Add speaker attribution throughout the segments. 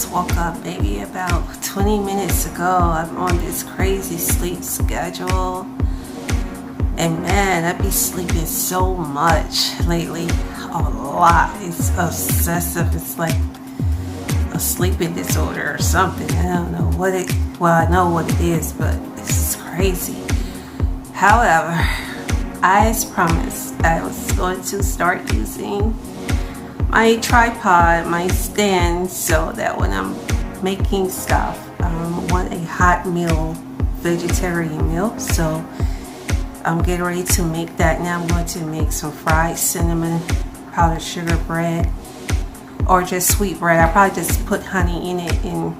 Speaker 1: just woke up maybe about 20 minutes ago. I'm on this crazy sleep schedule. And man, I be sleeping so much lately. A lot. It's obsessive. It's like a sleeping disorder or something. I don't know what it, well, I know what it is, but this is crazy. However, I as promised, I was going to start using my tripod, my stand, so that when I'm making stuff, I want a hot meal, vegetarian meal. So I'm getting ready to make that now. I'm going to make some fried cinnamon powdered sugar bread, or just sweet bread. I probably just put honey in it and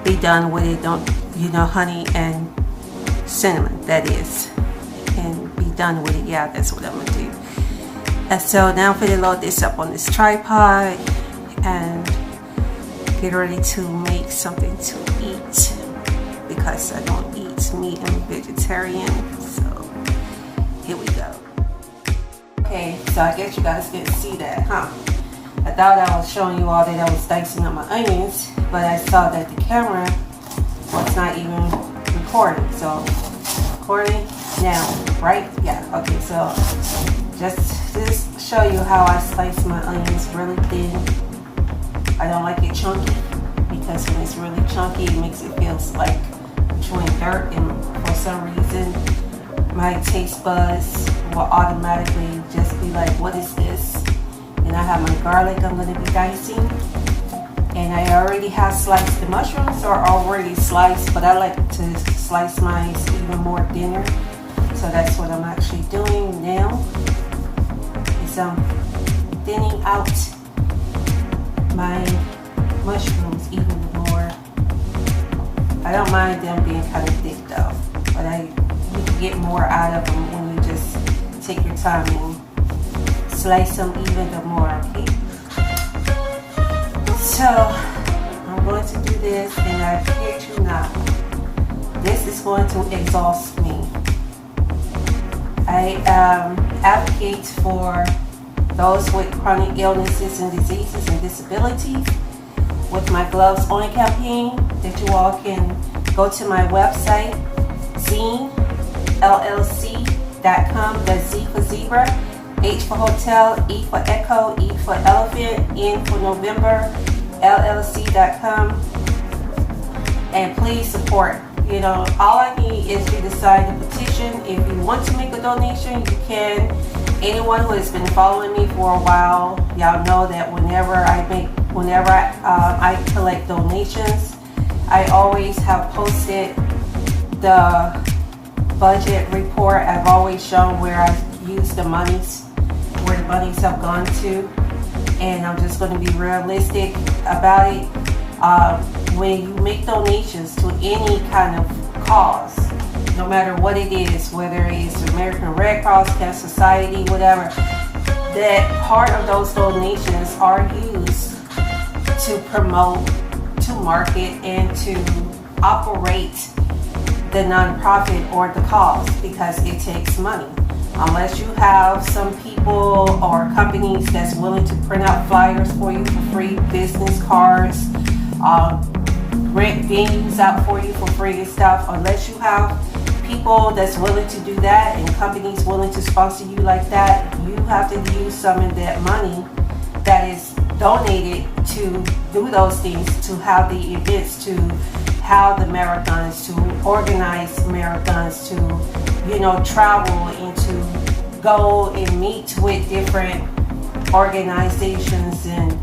Speaker 1: be done with it. Don't, you know, honey and cinnamon, that is, and be done with it. Yeah, that's what I'm gonna do. And so now I'm gonna load this up on this tripod and get ready to make something to eat, because I don't eat meat. I'm a vegetarian. So here we go. Okay, so I guess you guys didn't see that, huh? I thought I was showing you all that I was dicing up my onions, but I saw that the camera was not even recording. So recording now, right? Yeah, okay, so just show you how I slice my onions really thin. I don't like it chunky, because when it's really chunky, it makes it feel like I'm chewing dirt, and for some reason my taste buds will automatically just be like, what is this? And I have my garlic I'm going to be dicing, and I already have sliced. The mushrooms are already sliced, but I like to slice mine even more thinner, so that's what I'm actually doing now. I'm thinning out my mushrooms even more. I don't mind them being kind of thick though, but you can get more out of them when you just take your time and slice them even more, okay? So I'm going to do this, and I kid you not, this is going to exhaust me. I advocate for those with chronic illnesses and diseases and disabilities with my Gloves On campaign, that you all can go to my website, zinellc.com. That's Z for zebra, H for hotel, E for echo, E for elephant, N for November, llc.com. And please support. You know, all I need is you to sign the petition. If you want to make a donation, you can. Anyone who has been following me for a while, y'all know that whenever I collect donations, I always have posted the budget report. I've always shown where I've used the monies, where the monies have gone to, and I'm just going to be realistic about it. When you make donations to any kind of cause, no matter what it is, whether it's American Red Cross, Cancer Society, whatever, that part of those donations are used to promote, to market, and to operate the nonprofit or the cause, because it takes money. Unless you have some people or companies that's willing to print out flyers for you for free, business cards, rent venues out for you for free and stuff. Unless you have people that's willing to do that, and companies willing to sponsor you like that, you have to use some of that money that is donated to do those things, to have the events, to have the marathons, to organize marathons, to, you know, travel and to go and meet with different organizations and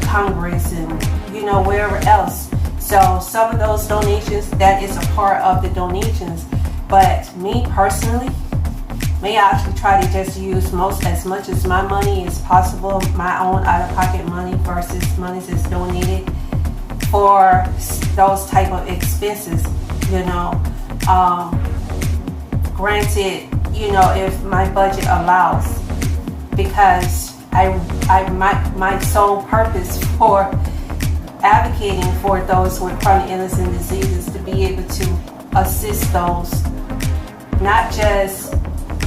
Speaker 1: Congress and, you know, wherever else. So some of those donations, that is a part of the donations. But me personally, may actually try to just use as much as my money as possible, my own out-of-pocket money versus money that's donated for those type of expenses, you know. Granted, you know, if my budget allows, because my sole purpose for advocating for those with chronic illness and diseases to be able to assist those, not just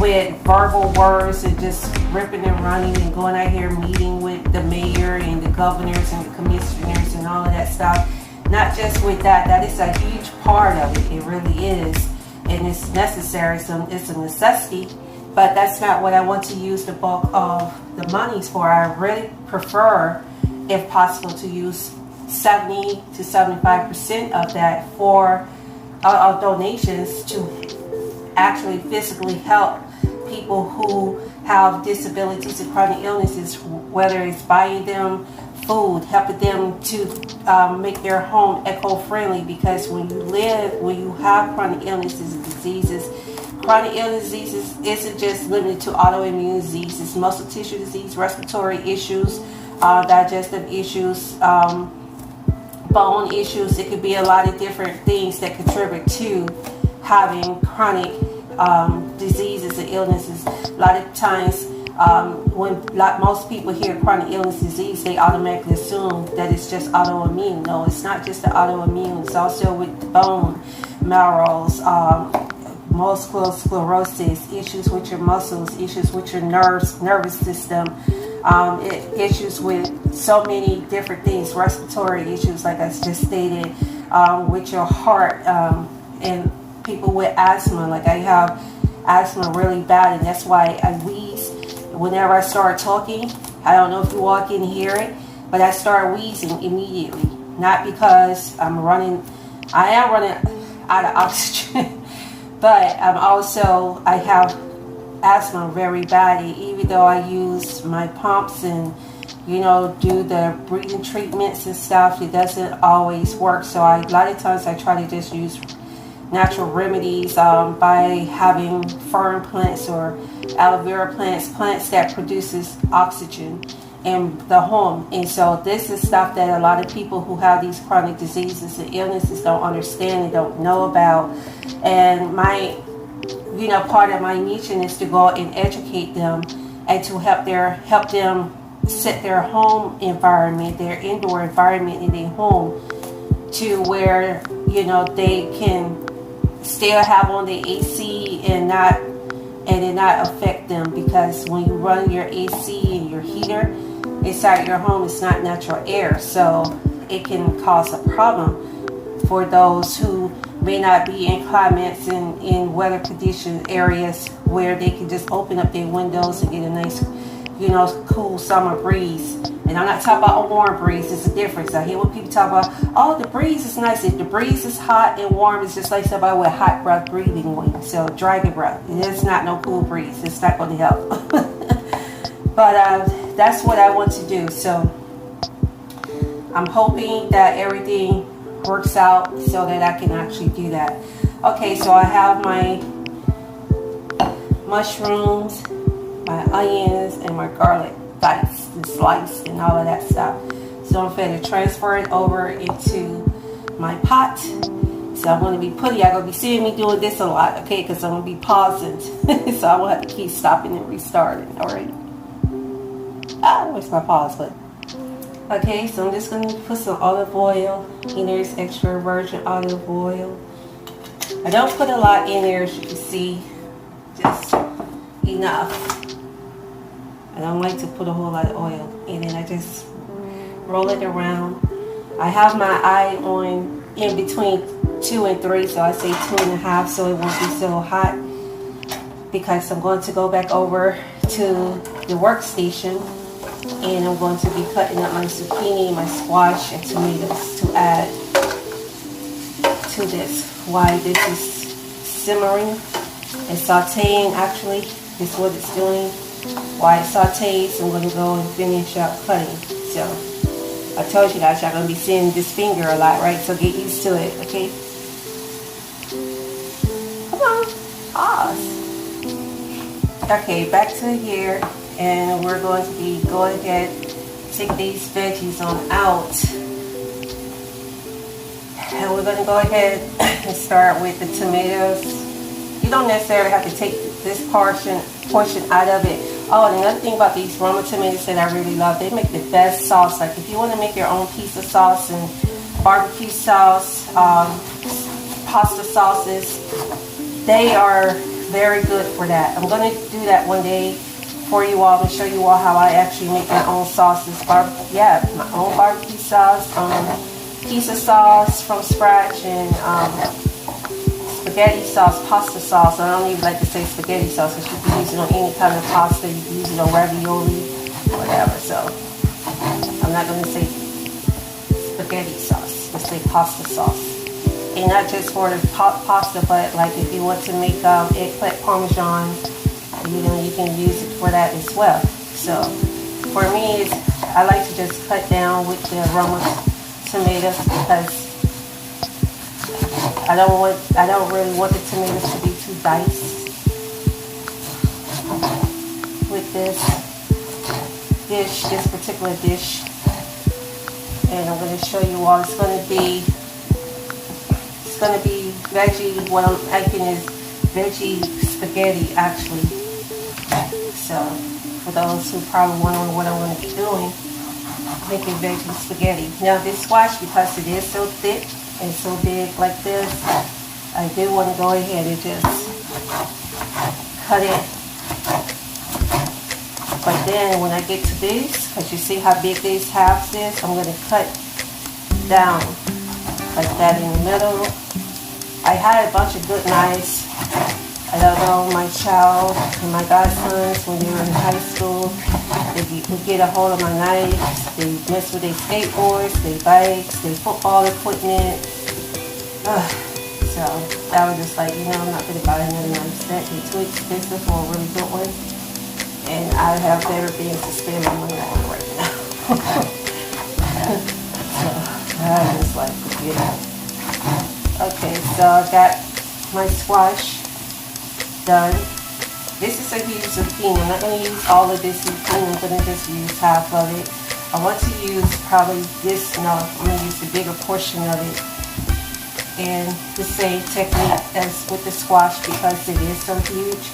Speaker 1: with verbal words and just ripping and running and going out here meeting with the mayor and the governors and the commissioners and all of that stuff. Not just with that, that is a huge part of it. It really is. And it's necessary, so it's a necessity. But that's not what I want to use the bulk of the monies for. I really prefer, if possible, to use 70 to 75% of that for donations to actually physically help people who have disabilities and chronic illnesses, whether it's buying them food, helping them to make their home eco-friendly, because when you have chronic illnesses and diseases, chronic illness diseases isn't just limited to autoimmune diseases, muscle tissue disease, respiratory issues, digestive issues, bone issues. It could be a lot of different things that contribute to having chronic diseases and illnesses. A lot of times when most people hear chronic illness disease, they automatically assume that it's just autoimmune. No, it's not just the autoimmune. It's also with the bone marrows, multiple sclerosis, issues with your muscles, issues with your nervous system, issues with so many different things, respiratory issues, like I just stated, with your heart, and people with asthma. Like I have asthma really bad, and that's why I wheeze whenever I start talking. I don't know if you all can hear it, but I start wheezing immediately. Not because I am running out of oxygen, but I have asthma very badly. Even though I use my pumps and do the breathing treatments and stuff, it doesn't always work. So a lot of times I try to just use natural remedies by having fern plants or aloe vera plants that produces oxygen in the home. And so this is stuff that a lot of people who have these chronic diseases and illnesses don't understand and don't know about. And my part of my mission is to go and educate them and to help them set their home environment, their indoor environment in their home, to where they can still have on the AC and it not affect them. Because when you run your AC and your heater inside your home, it's not natural air, so it can cause a problem for those who may not be in climates and in weather conditioned areas where they can just open up their windows and get a nice cool summer breeze. And I'm not talking about a warm breeze. It's a difference. I hear when people talk about, oh, the breeze is nice. If the breeze is hot and warm, it's just like somebody with hot breath breathing on you. So dragon breath. It's not no cool breeze. It's not going to help. But that's what I want to do. So I'm hoping that everything works out so that I can actually do that. Okay, so I have my mushrooms, my onions, and my garlic diced and sliced and all of that stuff. So I'm going to transfer it over into my pot. So I'm going to be I'm going to be seeing me doing this a lot, okay, because I'm going to be pausing. So I will have to keep stopping and restarting. All right. Where's my pause button? Okay, so I'm just going to put some olive oil. And there's extra virgin olive oil. I don't put a lot in there, as you can see. Just enough. I don't like to put a whole lot of oil in it. I just roll it around. I have my eye on in between 2 and 3, so I say 2.5, so it won't be so hot, because I'm going to go back over to the workstation and I'm going to be cutting up my zucchini, my squash, and tomatoes to add to this. While this is simmering and sauteing, actually, this is what it's doing. While it sautees, I'm going to go and finish up cutting. So I told you guys, y'all going to be seeing this finger a lot, right? So get used to it, okay? Come on, pause. Okay, back to here, and we're going to be going ahead, take these veggies on out, and we're going to go ahead and start with the tomatoes. You don't necessarily have to take this portion out of it. Oh, and another thing about these Roma tomatoes that I really love, they make the best sauce. Like if you want to make your own pizza sauce and barbecue sauce, pasta sauces, they are Very good for that. I'm gonna do that one day for you all and show you all how I actually make my own sauces. Yeah, my own barbecue sauce, pizza sauce from scratch, and spaghetti sauce, pasta sauce. I don't even like to say spaghetti sauce because you can use it on any kind of pasta. You can use it on ravioli, whatever. So I'm not going to say spaghetti sauce. Let's say pasta sauce. And not just for the pasta, but like if you want to make eggplant parmesan, you know, you can use it for that as well. So for me, I like to just cut down with the aroma tomatoes because I don't really want the tomatoes to be too diced with this particular dish. And I'm going to show you all. It's going to be veggie. What I'm making is veggie spaghetti, actually. So for those who probably wondering what I'm going to be doing, making veggie spaghetti. Now this squash, because it is so thick and so big like this, I do want to go ahead and just cut it. But then when I get to these, because you see how big these halves is, I'm going to cut down like that in the middle. I had a bunch of good knives. I don't know, my child and my godsons, when they were in high school, they would get a hold of my knives. They mess with their skateboards, their bikes, their football equipment. So I was just like, you know, I'm not going to buy another knife set. They're too expensive for a really good one. And I have better things to spend my money on right now. So I was just like, forget it. Okay, so I got my squash done. This is a huge zucchini. I'm not going to use all of this zucchini. I'm going to just use half of it. I want to use probably this. No, I'm going to use the bigger portion of it. And the same technique as with the squash because it is so huge.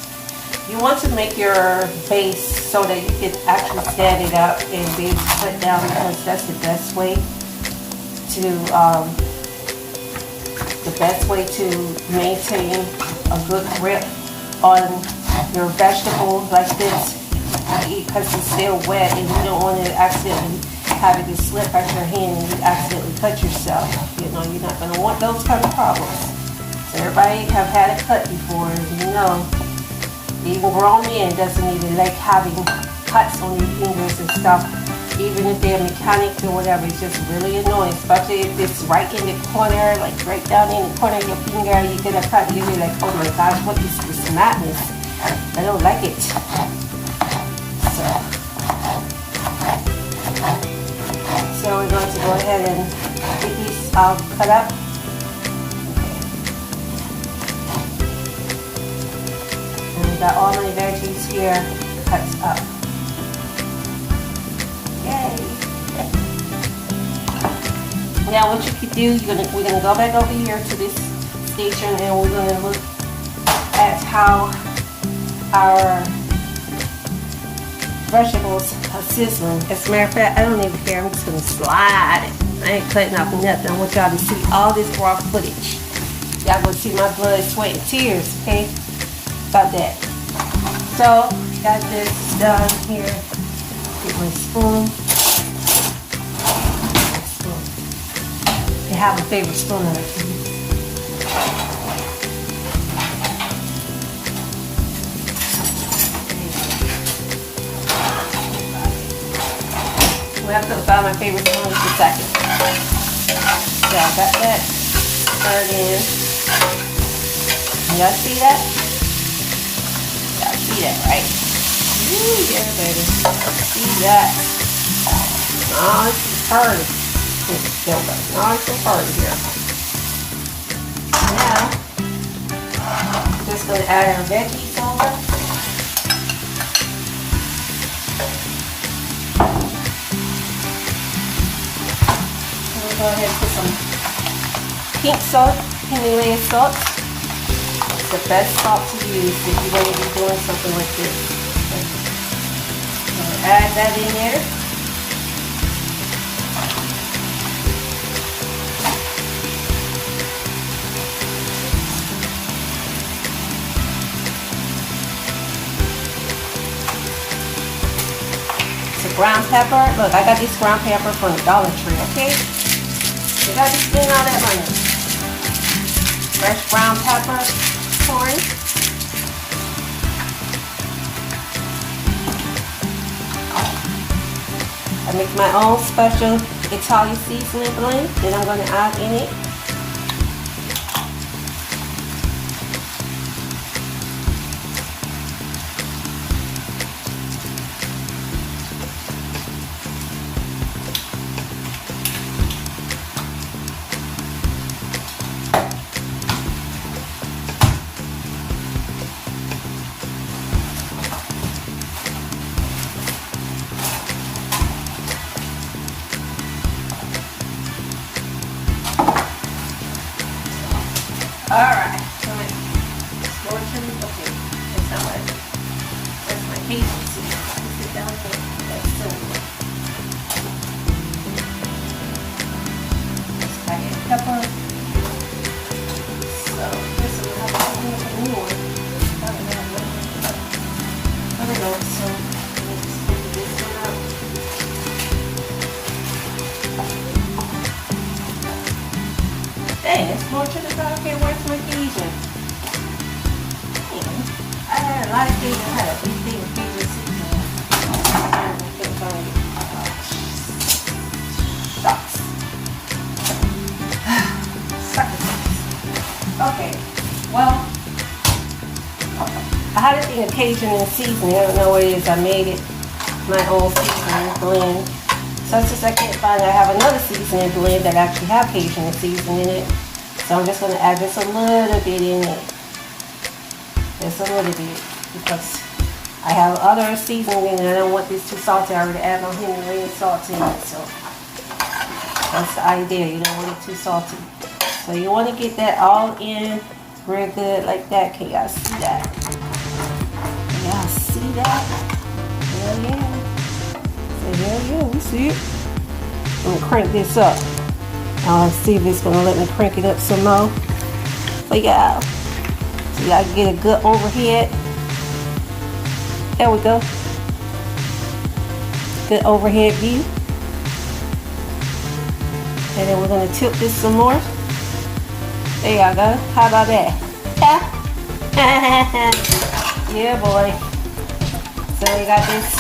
Speaker 1: You want to make your base so that you can actually stand it up and be able to cut down because that's the best way to maintain a good grip on your vegetable like this because it's still wet and you don't want to accidentally have it just slip out your hand and you accidentally cut yourself. You know, you're not going to want those kind of problems. So everybody have had a cut before, you know. Even grown men doesn't even like having cuts on their fingers and stuff. Even if they're mechanics or whatever, it's just really annoying. Especially if it's right in the corner, like right down in the corner of your finger, you get a cut, you'll be like, oh my gosh, what is this madness? I don't like it. So we're going to go ahead and get these cut up. Got all my veggies here cut up. Yay! Now what you could do, we're gonna go back over here to this station and we're gonna look at how our vegetables are sizzling. As a matter of fact, I don't even care. I'm just gonna slide it. I ain't cutting off nothing. I want y'all to see all this raw footage. Y'all gonna see my blood, sweat, and tears. Okay? About that. So, got this done here. Get my spoon. You have a favorite spoon that I can use. We have to find my favorite spoon in just a second. So, I got that turned in. Y'all see that? See that, right? Ooh, yeah, baby. See that? Nice and hard. Nice and hard here. Now, I'm just going to add our veggies over. We'll go ahead and put some pink salt, Himalayan salt. The best salt to use if you're going to be doing something like this. So add that in there. ground pepper. Look, I got this ground pepper from the Dollar Tree, okay? You got to spend all that money. Fresh ground pepper, corn. I make my own special Italian seasoning blend that I'm going to add in it. Alright, so my scorching, okay, that's not what, that's my Haitian seasoning. Sit down here, that's silver. Spaghetti pepper. So, this is what I'm going to put a new one. I don't know, so let's take this one out. Dang, it's more to the side. Okay, where's my Cajun? I had a lot of Cajun. I had a big thing of Cajun seasoning. I couldn't find it. Shucks. Okay, well, I had a thing of Cajun and seasoning. I don't know what it is. I made it my own seasoning blend. So since I can't find it, I have another seasoning blend that actually have Cajun and seasoning in it. So I'm just going to add just a little bit in it. Just a little bit. Because I have other seasoning and I don't want this too salty. I already add my Himalayan salt in it. So that's the idea. You don't want it too salty. So you want to get that all in real good like that. Can y'all see that? Y'all see that? Hell yeah. Hell yeah, we see it. I'm gonna crank this up. Let's see if it's gonna let me crank it up some more. For y'all. So y'all get a good overhead. There we go. Good overhead view. And then we're gonna tilt this some more. There y'all go. How about that? Yeah, boy. So we got this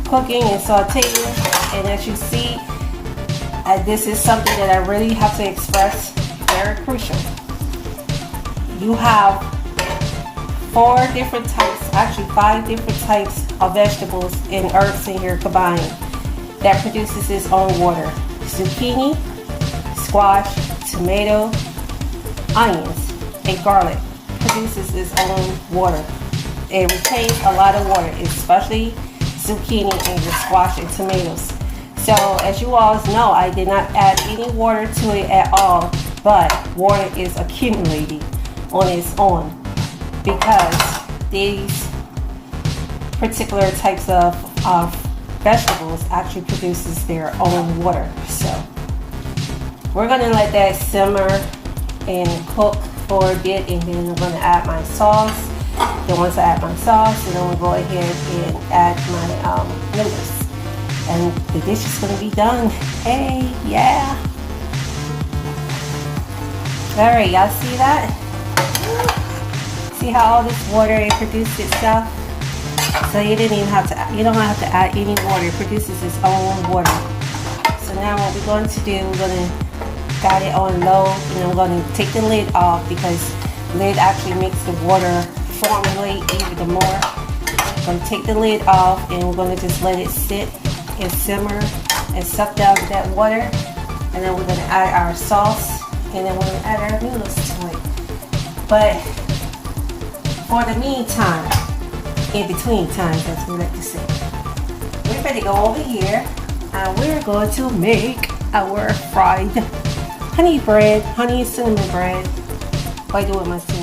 Speaker 1: cooking and sauteing, and as you see, this is something that I really have to express. Very crucial. You have 4 different types, actually 5 different types of vegetables and herbs in here combined that produces its own water. Zucchini, squash, tomato, onions, and garlic produces its own water. It retains a lot of water, especially zucchini and your squash and tomatoes. So as you all know, I did not add any water to it at all, but water is accumulating on its own because these particular types of vegetables actually produces their own water. So we're going to let that simmer and cook for a bit, and then I'm going to add my sauce. Then once I add my sauce, then I'm going to go ahead and add my noodles. And the dish is going to be done. Hey, yeah. Alright, y'all see that? See how all this water, it produced itself? So you don't have to add any water. It produces its own water. So now what we're going to do, we're going to got it on low, and I'm going to take the lid off because the lid actually makes the water formulate even more. I'm going to take the lid off, and we're going to just let it sit and simmer and suck down that water, and then we're going to add our sauce, and then we're going to add our noodles to it. But for the meantime, in between times, that's what we like to say, we're ready to go over here, and we're going to make our fried honey and cinnamon bread. What do I do with my cinnamon?